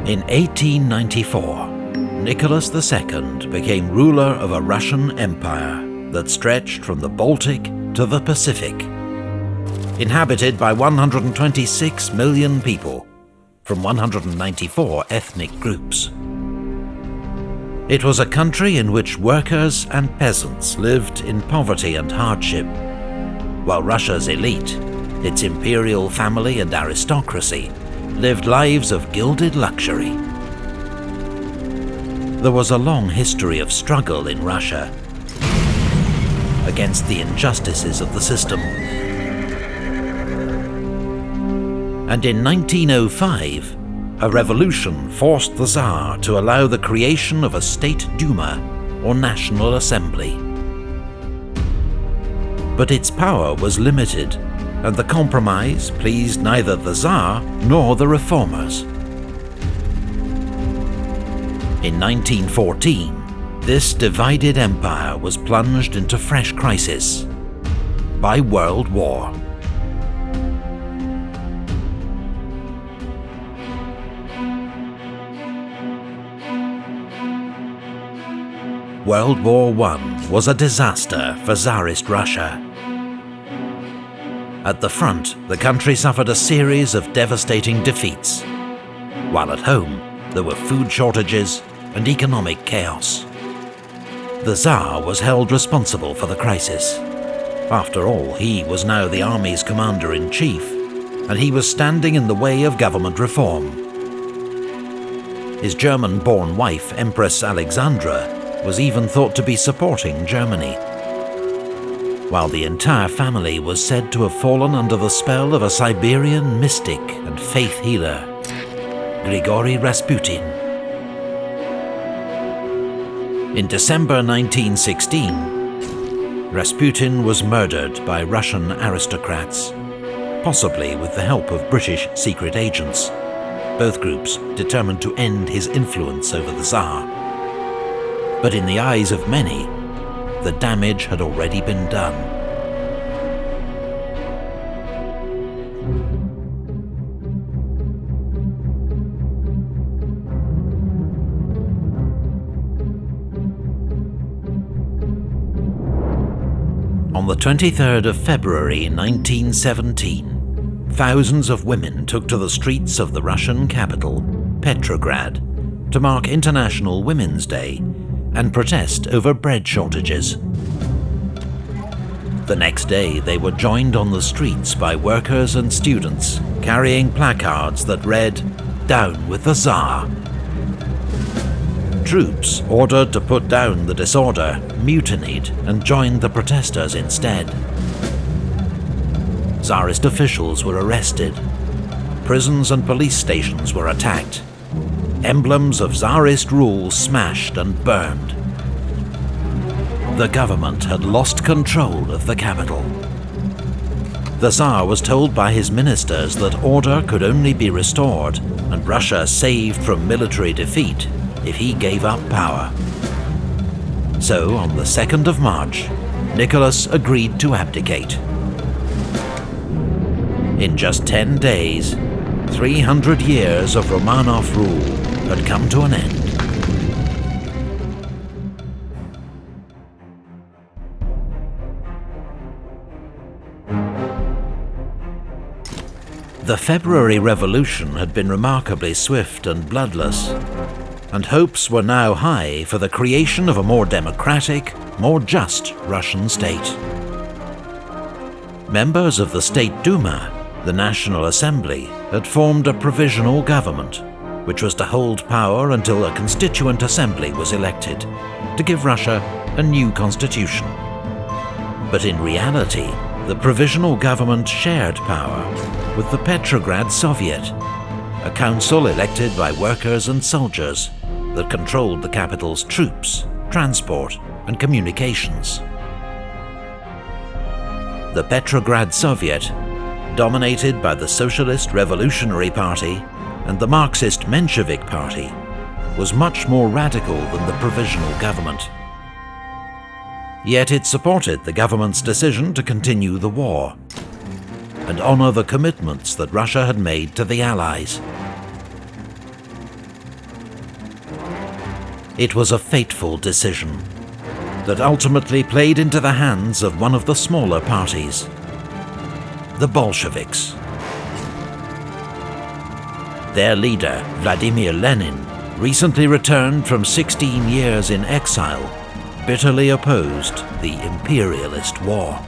In 1894, Nicholas II became ruler of a Russian empire that stretched from the Baltic to the Pacific, inhabited by 126 million people from 194 ethnic groups. It was a country in which workers and peasants lived in poverty and hardship, while Russia's elite, its imperial family and aristocracy, lived lives of gilded luxury. There was a long history of struggle in Russia against the injustices of the system. And in 1905, a revolution forced the Tsar to allow the creation of a State Duma, or National Assembly. But its power was limited, and the compromise pleased neither the Tsar nor the reformers. In 1914, this divided empire was plunged into fresh crisis by World War. World War I was a disaster for Tsarist Russia. At the front, the country suffered a series of devastating defeats, while at home there were food shortages and economic chaos. The Tsar was held responsible for the crisis. After all, he was now the army's commander-in-chief, and he was standing in the way of government reform. His German-born wife, Empress Alexandra, was even thought to be supporting Germany, while the entire family was said to have fallen under the spell of a Siberian mystic and faith healer, Grigory Rasputin. In December 1916, Rasputin was murdered by Russian aristocrats, possibly with the help of British secret agents, both groups determined to end his influence over the Tsar. But in the eyes of many, the damage had already been done. On the 23rd of February 1917, thousands of women took to the streets of the Russian capital, Petrograd, to mark International Women's Day and protest over bread shortages. The next day, they were joined on the streets by workers and students carrying placards that read, "Down with the Tsar." Troops ordered to put down the disorder mutinied and joined the protesters instead. Tsarist officials were arrested. Prisons and police stations were attacked. Emblems of Tsarist rule smashed and burned. The government had lost control of the capital. The Tsar was told by his ministers that order could only be restored and Russia saved from military defeat if he gave up power. So, on the 2nd of March, Nicholas agreed to abdicate. In just 10 days, 300 years of Romanov rule had come to an end. The February Revolution had been remarkably swift and bloodless, and hopes were now high for the creation of a more democratic, more just Russian state. Members of the State Duma, the National Assembly, had formed a provisional government, which was to hold power until a constituent assembly was elected, to give Russia a new constitution. But in reality, the provisional government shared power with the Petrograd Soviet, a council elected by workers and soldiers that controlled the capital's troops, transport, and communications. The Petrograd Soviet, dominated by the Socialist Revolutionary Party and the Marxist Menshevik Party, was much more radical than the provisional government. Yet it supported the government's decision to continue the war and honor the commitments that Russia had made to the Allies. It was a fateful decision that ultimately played into the hands of one of the smaller parties, the Bolsheviks. Their leader, Vladimir Lenin, recently returned from 16 years in exile, bitterly opposed the imperialist war.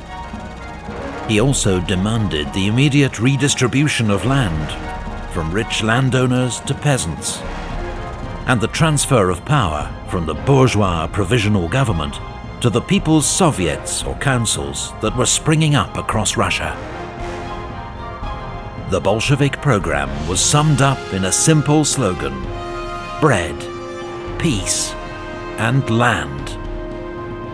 He also demanded the immediate redistribution of land, from rich landowners to peasants, and the transfer of power from the bourgeois Provisional Government to the People's Soviets or councils that were springing up across Russia. The Bolshevik program was summed up in a simple slogan: bread, peace, and land.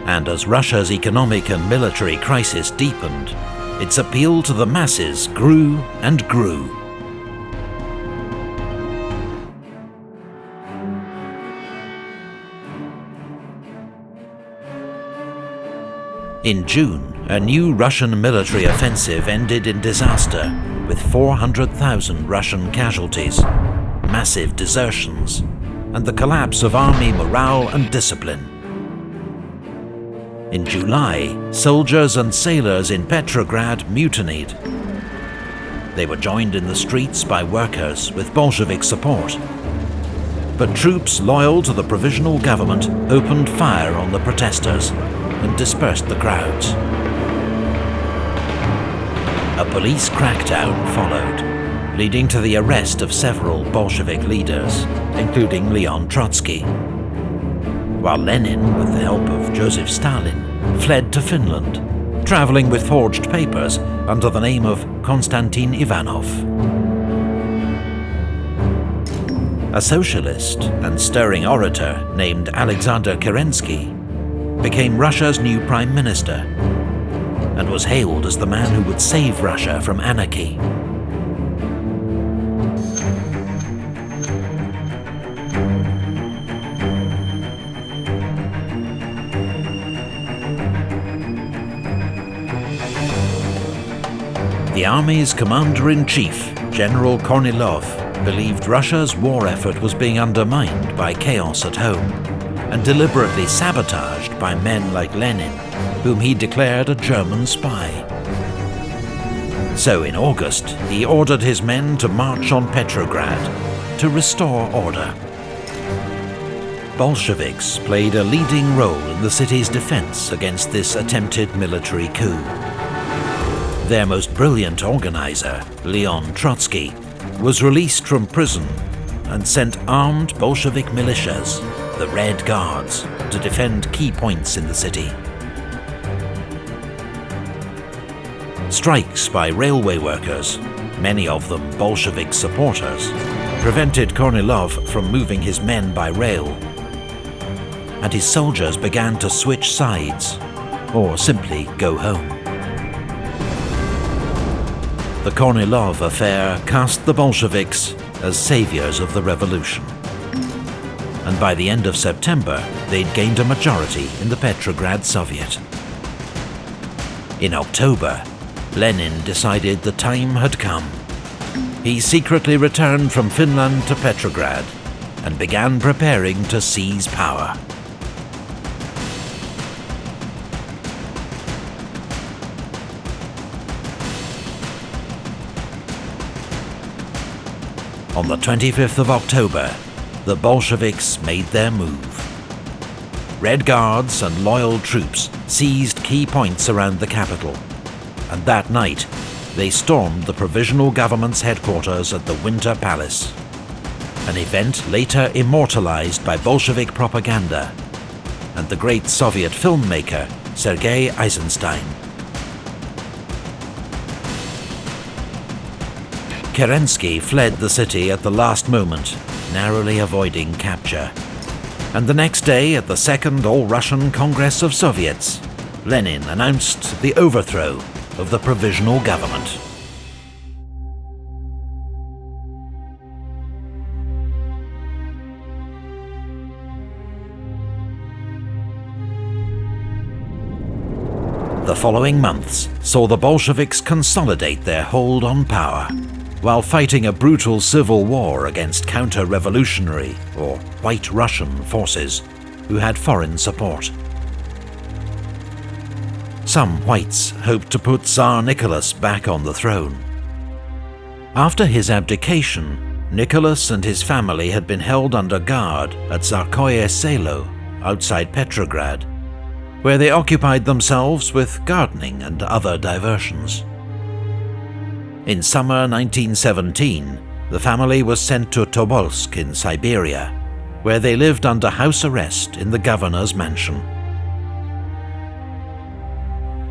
And as Russia's economic and military crisis deepened, its appeal to the masses grew and grew. In June, a new Russian military offensive ended in disaster, with 400,000 Russian casualties, massive desertions, and the collapse of army morale and discipline. In July, soldiers and sailors in Petrograd mutinied. They were joined in the streets by workers with Bolshevik support. But troops loyal to the Provisional Government opened fire on the protesters and dispersed the crowds. A police crackdown followed, leading to the arrest of several Bolshevik leaders, including Leon Trotsky, while Lenin, with the help of Joseph Stalin, fled to Finland, traveling with forged papers under the name of Konstantin Ivanov. A socialist and stirring orator named Alexander Kerensky became Russia's new prime minister, and was hailed as the man who would save Russia from anarchy. The army's commander-in-chief, General Kornilov, believed Russia's war effort was being undermined by chaos at home, and deliberately sabotaged by men like Lenin, whom he declared a German spy. So in August, he ordered his men to march on Petrograd to restore order. Bolsheviks played a leading role in the city's defense against this attempted military coup. Their most brilliant organizer, Leon Trotsky, was released from prison and sent armed Bolshevik militias, the Red Guards, to defend key points in the city. Strikes by railway workers, many of them Bolshevik supporters, prevented Kornilov from moving his men by rail, and his soldiers began to switch sides, or simply go home. The Kornilov Affair cast the Bolsheviks as saviors of the revolution, and by the end of September, they'd gained a majority in the Petrograd Soviet. In October, Lenin decided the time had come. He secretly returned from Finland to Petrograd and began preparing to seize power. On the 25th of October, the Bolsheviks made their move. Red Guards and loyal troops seized key points around the capital, and that night they stormed the Provisional Government's headquarters at the Winter Palace, an event later immortalized by Bolshevik propaganda and the great Soviet filmmaker Sergei Eisenstein. Kerensky fled the city at the last moment, narrowly avoiding capture. And the next day, at the Second All-Russian Congress of Soviets, Lenin announced the overthrow of the Provisional Government. The following months saw the Bolsheviks consolidate their hold on power. while fighting a brutal civil war against counter-revolutionary or White Russian forces who had foreign support. Some whites hoped to put Tsar Nicholas back on the throne. After his abdication, Nicholas and his family had been held under guard at Tsarskoye Selo, outside Petrograd, where they occupied themselves with gardening and other diversions. In summer 1917, the family was sent to Tobolsk in Siberia, where they lived under house arrest in the governor's mansion.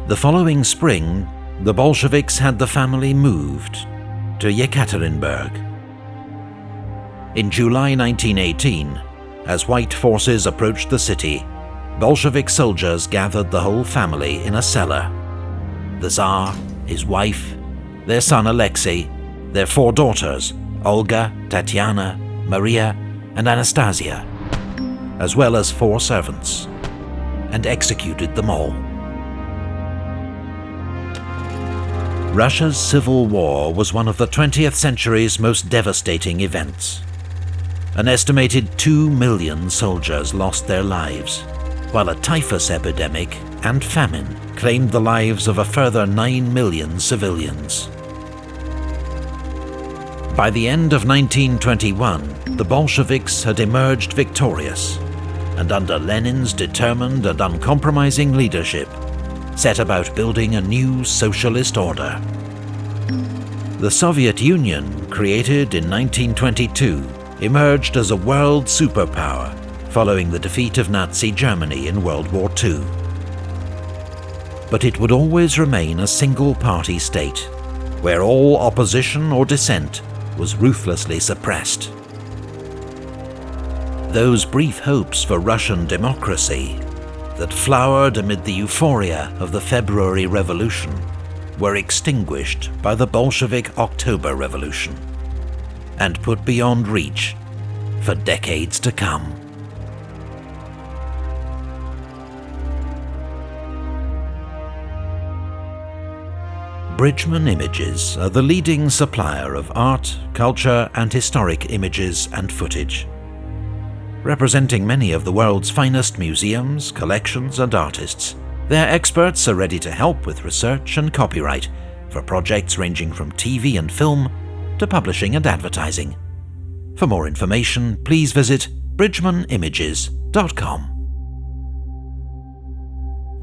The following spring, the Bolsheviks had the family moved to Yekaterinburg. In July 1918, as white forces approached the city, Bolshevik soldiers gathered the whole family in a cellar. The Tsar, his wife, their son Alexei, their 4 daughters, Olga, Tatiana, Maria, and Anastasia, as well as 4 servants, and executed them all. Russia's civil war was one of the 20th century's most devastating events. An estimated 2 million soldiers lost their lives, while a typhus epidemic and famine claimed the lives of a further 9 million civilians. By the end of 1921, the Bolsheviks had emerged victorious, and under Lenin's determined and uncompromising leadership, set about building a new socialist order. The Soviet Union, created in 1922, emerged as a world superpower following the defeat of Nazi Germany in World War II. But it would always remain a single-party state, where all opposition or dissent was ruthlessly suppressed. Those brief hopes for Russian democracy that flowered amid the euphoria of the February Revolution were extinguished by the Bolshevik October Revolution, and put beyond reach for decades to come. Bridgman Images are the leading supplier of art, culture, and historic images and footage. Representing many of the world's finest museums, collections, and artists, their experts are ready to help with research and copyright for projects ranging from TV and film to publishing and advertising. For more information, please visit bridgmanimages.com.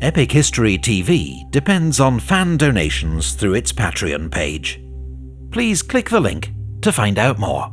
Epic History TV depends on fan donations through its Patreon page. Please click the link to find out more.